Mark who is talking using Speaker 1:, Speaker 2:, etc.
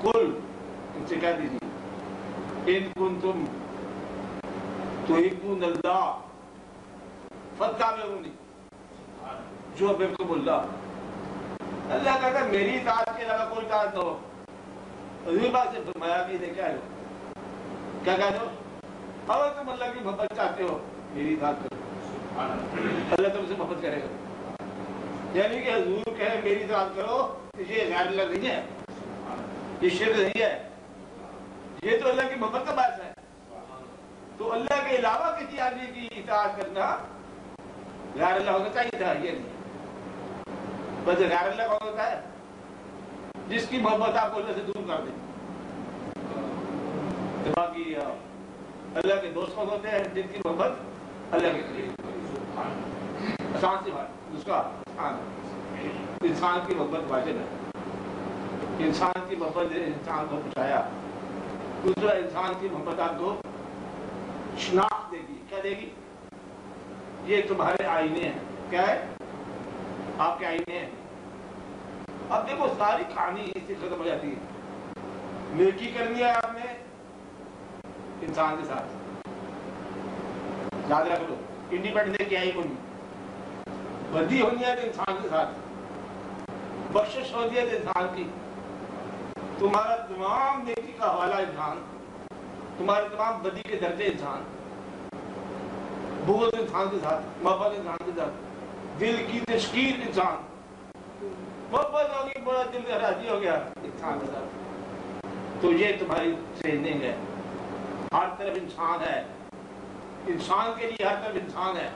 Speaker 1: قل ان سے کہہ دیجیے ان کنتم تحبون اللہ فاتبعونی جو بكم اللہ اللہ کہتا ہے میری اطاعت کے علاوہ کوئی اطاعت نہ ہو. حضور پاک سے فرمایا کہ دیکھا ہے کیا کہتے ہو اگر تم اللہ کی محبت چاہتے ہو میری اطاعت کرو اللہ تم سے محبت کرے گا. یعنی کہ حضور کہے میری اطاعت کرو یہ غیر اللہ نہیں ہے یہ شرک نہیں ہے یہ تو اللہ کی محبت کا باعث ہے. تو اللہ کے علاوہ کسی آدمی کی اطاعت کرنا غیر اللہ ہونا چاہیے تھا یہ نہیں. بس غیر اللہ کون ہوتا ہے جس کی محبت آپ کو اللہ سے دور کر دے. باقی اللہ کے دوست کون ہوتے ہیں جن کی محبت اللہ کے قریب. آسان سی بات اس کا انسان کی محبت واجب ہے. انسان کی محبت انسان کو پہنچایا. دوسرا انسان کی محبت آپ کو شناخت دے گی. کیا دے گی؟ یہ تمہارے آئینے ہیں. کیا ہے؟ آپ کے آئینے ہیں. اب دیکھو ساری کہانی اس سے ختم ہو جاتی ہے. نیکی کرنی ہے آپ نے انسان کے ساتھ یاد رکھ لو. انڈیپینڈنٹ کیا ہی کوئی بدی ہونی ہے تو انسان کے ساتھ. بخشش ہوتی ہے تو انسان کی. تمہارا تمام نیکی کا حوالہ انسان تمہارے تمام بدی کے درجے انسان. بغض انسان کے ساتھ محبت انسان کے ساتھ دل کی تشکیل انسان. محبت ہوگی بڑا دل راضی ہو گیا انسان کے ساتھ. تو یہ تمہاری ٹریننگ ہے. ہر طرف انسان ہے. انسان کے لیے ہر طرف انسان ہے.